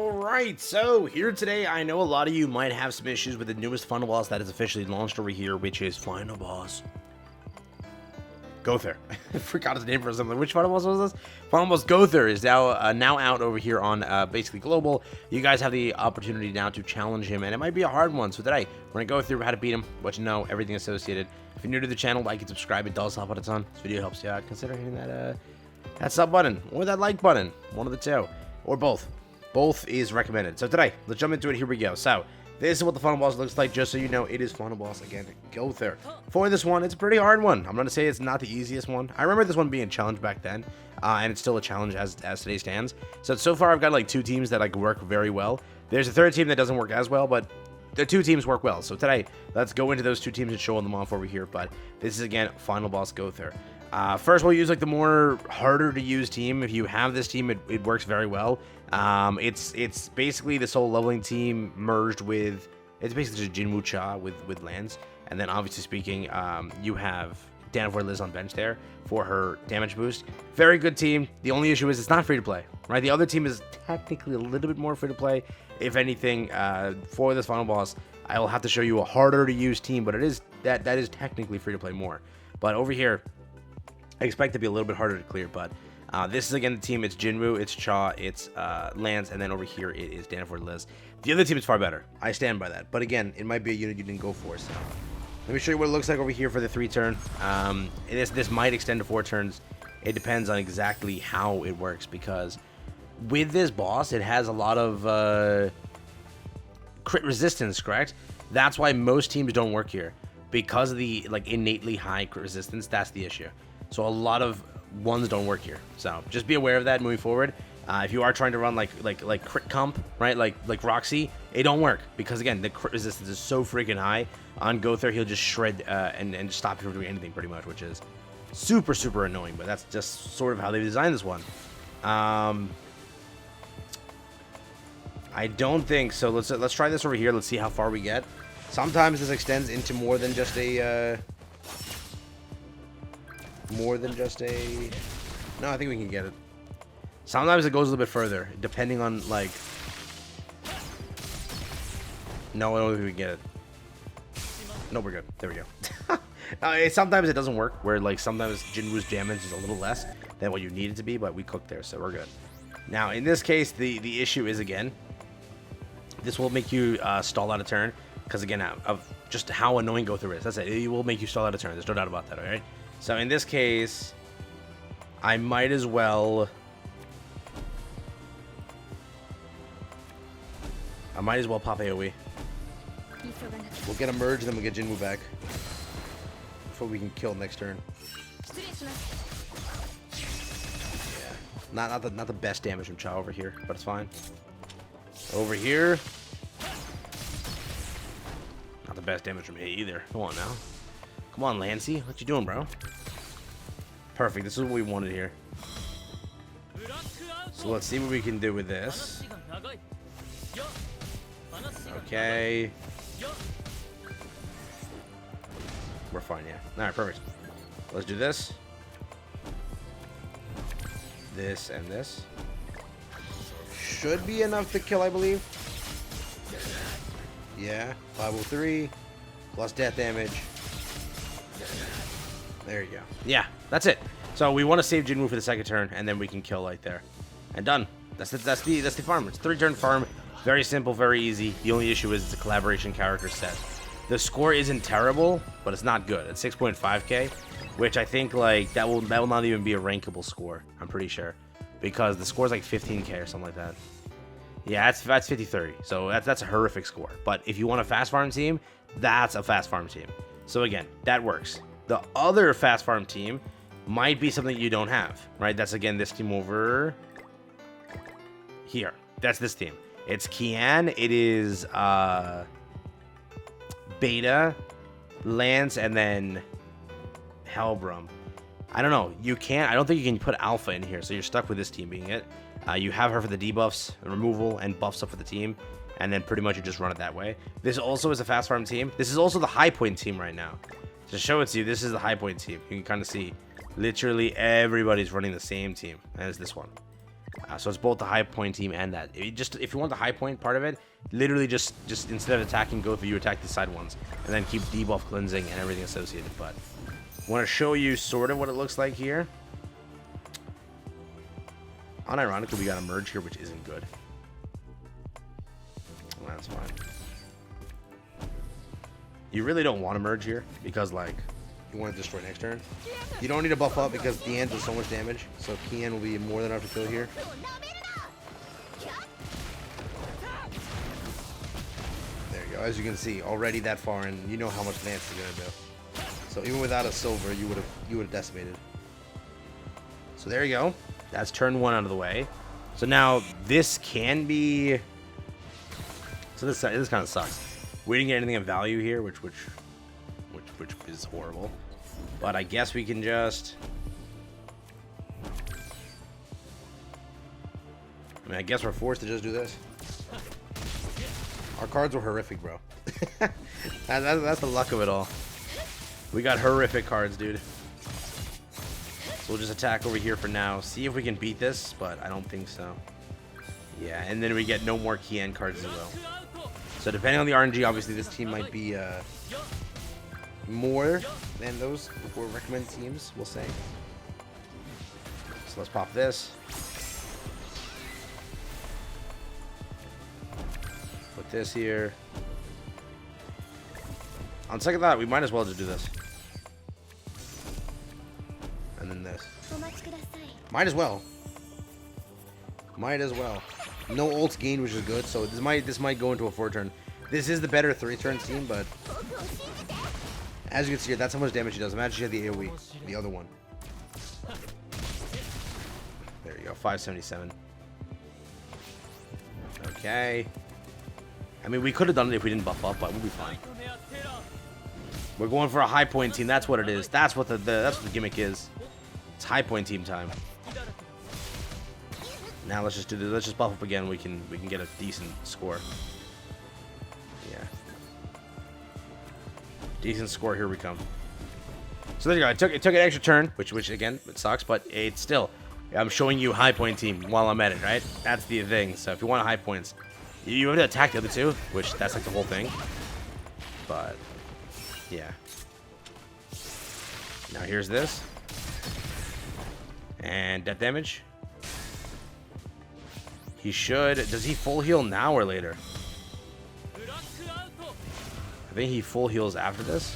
Alright, so here today, I know a lot of you might have some issues with the newest Final Boss that is officially launched over here, which is Final Boss Gowther. I forgot his name for something. Which Final Boss was this? Final Boss Gowther is now out over here on basically Global. You guys have the opportunity now to challenge him, and it might be a hard one. So today, we're going to go through how to beat him, what you know, everything associated. If you're new to the channel, like and subscribe. It does help out a ton. This video helps you out. Consider hitting that sub button or that like button. One of the two. Or both. Both is recommended. So today, let's jump into it. Here we go. So, this is what the Final Boss looks like. Just so you know, it is Final Boss, again, Gowther. For this one, it's a pretty hard one. I'm going to say it's not the easiest one. I remember this one being a challenge back then. And it's still a challenge as today stands. So far, I've got like two teams that like work very well. There's a third team that doesn't work as well, but the two teams work well. So today, let's go into those two teams and show them off over here. But this is, again, Final Boss Gowther. First, we'll use like the more harder to use team. If you have this team, it works very well. It's basically this whole leveling team merged with, it's basically just Jinwoo Cha with lands. And then obviously speaking, you have Danforth Liz on bench there for her damage boost. Very good team. The only issue is it's not free to play, right? The other team is technically a little bit more free to play. If anything, for this Final Boss, I will have to show you a harder to use team, but it is that is technically free to play more. But over here, I expect it to be a little bit harder to clear, but this is, again, the team. It's Jinwoo, it's Cha, it's Lance, and then over here it is Danforth Liz. The other team is far better. I stand by that. But again, it might be a unit you didn't go for. So let me show you what it looks like over here for the 3-turn. This might extend to 4 turns. It depends on exactly how it works, because with this boss, it has a lot of crit resistance, correct? That's why most teams don't work here. Because of the like innately high crit resistance, that's the issue. So a lot of ones don't work here. So just be aware of that moving forward. If you are trying to run like crit comp, right? Like Roxy, it don't work because, again, the crit resistance is so freaking high. On Gowther, he'll just shred and just stop you from doing anything pretty much, which is super annoying. But that's just sort of how they designed this one. I don't think so. Let's try this over here. Let's see how far we get. Sometimes this extends into more than just a. No, I think we can get it. Sometimes it goes a little bit further, depending on, like... No, I don't think we can get it. No, we're good. There we go. Sometimes it doesn't work, where, like, sometimes Jinwoo's damage is a little less than what you need it to be, but we cooked there, so we're good. Now, in this case, the issue is, again, this will make you stall out a turn, because, again, of just how annoying Gowther is. That's it. It will make you stall out a turn. There's no doubt about that, alright? So in this case, I might as well pop AoE. We'll get a merge, then we'll get Jinwoo back before we can kill next turn. Yeah, not the best damage from Cha over here, but it's fine. Over here, not the best damage from A either. Come on now. Come on, Lancey. What you doing, bro? Perfect. This is what we wanted here. So let's see what we can do with this. Okay. We're fine, yeah. Alright, perfect. Let's do this. This and this. Should be enough to kill, I believe. Yeah. 503. Plus death damage. There you go. Yeah, that's it. So we want to save Jinwoo for the second turn, and then we can kill right there. And done. That's the farm. It's a 3-turn farm. Very simple, very easy. The only issue is it's a collaboration character set. The score isn't terrible, but it's not good. It's 6.5k, which I think like that will not even be a rankable score. I'm pretty sure, because the score is like 15k or something like that. Yeah, that's 50-30. So that's a horrific score. But if you want a fast farm team, that's a fast farm team. So again, that works. The other fast farm team might be something you don't have, right? That's, again, this team over here. That's this team. It's Kian. It is Beta, Lance, and then Hellbrum. I don't know. I don't think you can put Alpha in here, so you're stuck with this team being it. You have her for the debuffs, removal, and buffs up for the team, and then pretty much you just run it that way. This also is a fast farm team. This is also the high point team right now. To show it to you, this is the high point team. You can kind of see literally everybody's running the same team as this one. So it's both the high point team and that. If you want the high point part of it, literally just instead of attacking Gowther, you attack the side ones, and then keep debuff cleansing and everything associated. But I want to show you sort of what it looks like here. Unironically, we got a merge here, which isn't good. Well, that's fine. You really don't want to merge here because, like, you want to destroy next turn. You don't need to buff up because Dian does so much damage, so Kian will be more than enough to kill here. There you go. As you can see, already that far, and you know how much Lance is gonna do. So even without a silver, you would have decimated. So there you go. That's turn 1 out of the way. So now this can be. So this kind of sucks. We didn't get anything of value here, which is horrible. But I guess we can just. I guess we're forced to just do this. Our cards were horrific, bro. That's the luck of it all. We got horrific cards, dude. So we'll just attack over here for now. See if we can beat this, but I don't think so. Yeah, and then we get no more Kian cards as well. So depending on the RNG, obviously this team might be more than those four recommended teams, we'll say. So let's pop this. Put this here. On second thought, we might as well just do this. And then this. Might as well. Might as well. No ults gained, which is good. So this might go into a 4-turn. This is the better 3-turn team, but as you can see here, that's how much damage he does. Imagine she had the AoE, the other one. There you go, 577. Okay. I mean, we could have done it if we didn't buff up, but we'll be fine. We're going for a high point team. That's what it is. That's what that's what the gimmick is. It's high point team time. Now let's just do this. Let's just buff up again. We can get a decent score. Yeah. Decent score. Here we come. So there you go. It took an extra turn, which again it sucks, but it's still. I'm showing you high point team while I'm at it, right? That's the thing. So if you want high points, you have to attack the other two, which that's like the whole thing. But yeah. Now here's this. And death damage. He should. Does he full heal now or later? I think he full heals after this.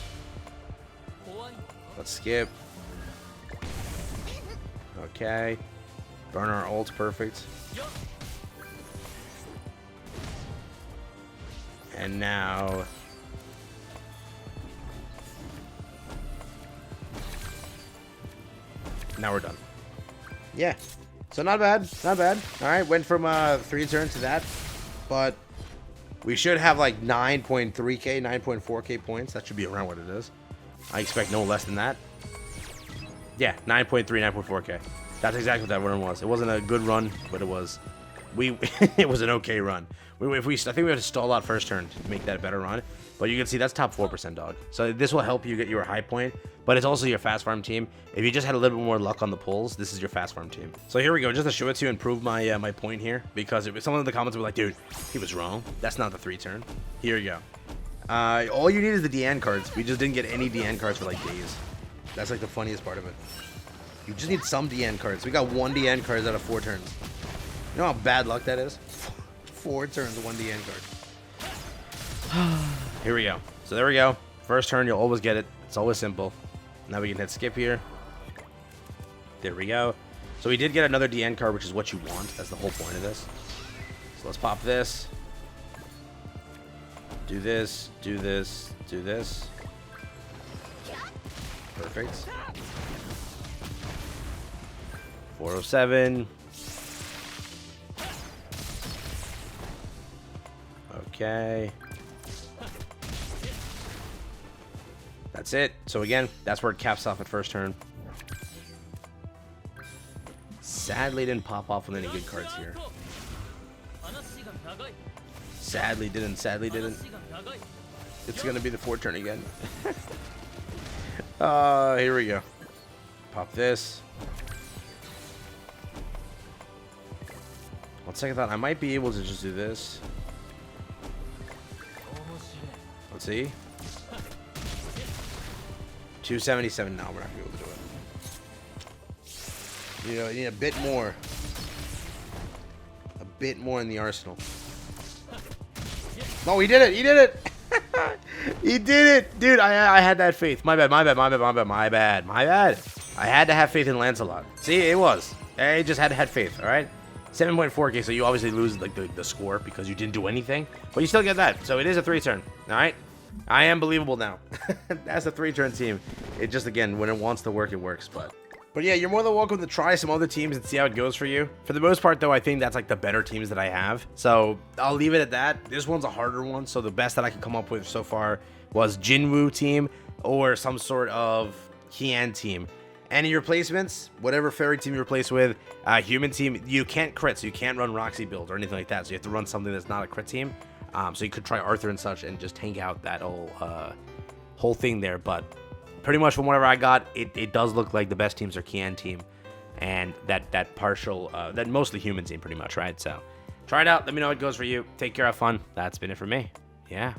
Let's skip. Okay. Burn our ult, perfect. And now. Now we're done. Yeah. So not bad. Not bad. Alright, went from 3 turns to that. But we should have like 9.3k, 9.4k points. That should be around what it is. I expect no less than that. Yeah, 9.3, 9.4k. That's exactly what that run was. It wasn't a good run, but it was. It was an okay run. I think we have to stall out first turn to make that a better run. But you can see that's top 4%, dog. So this will help you get your high point, but it's also your fast farm team. If you just had a little bit more luck on the pulls, this is your fast farm team. So here we go, just to show it to you and prove my my point here, because someone in the comments were like, dude, he was wrong. That's not the 3-turn. Here you go. All you need is the Dian cards. We just didn't get any Dian cards for like days. That's like the funniest part of it. You just need some Dian cards. We got 1 Dian cards out of 4 turns. You know how bad luck that is? 4 turns, 1 Dian card. Here we go. So there we go. First turn, you'll always get it. It's always simple. Now we can hit skip here. There we go. So we did get another DN card, which is what you want. That's the whole point of this. So let's pop this. Do this, do this, do this. Perfect. 407. Okay. That's it. So again, that's where it caps off at first turn. Sadly didn't pop off with any good cards here. Sadly didn't. It's gonna be the 4-turn again. Here we go. Pop this. second thought, I might be able to just do this. Let's see. 277. No, we're not gonna be able to do it. You know, you need a bit more. A bit more in the arsenal. No, he did it. He did it. He did it. Dude, I had that faith. My bad. I had to have faith in Lancelot. See, it was. I just had to have faith, all right? 7.4k, so you obviously lose like the score because you didn't do anything. But you still get that. So it is a 3-turn, all right? I am believable now. That's a 3-turn team. It just, again, when it wants to work, it works, But yeah, you're more than welcome to try some other teams and see how it goes for you. For the most part, though, I think that's like the better teams that I have. So I'll leave it at that. This one's a harder one. So the best that I could come up with so far was Jinwoo team or some sort of hae-in team. Any replacements, whatever fairy team you replace with, human team, you can't crit, so you can't run Roxy build or anything like that. So you have to run something that's not a crit team. So you could try Arthur and such and just tank out that whole thing there. But pretty much from whatever I got, it does look like the best teams are hae-in team and that partial, that mostly human team pretty much, right? So try it out. Let me know how it goes for you. Take care. Have fun. That's been it for me. Yeah.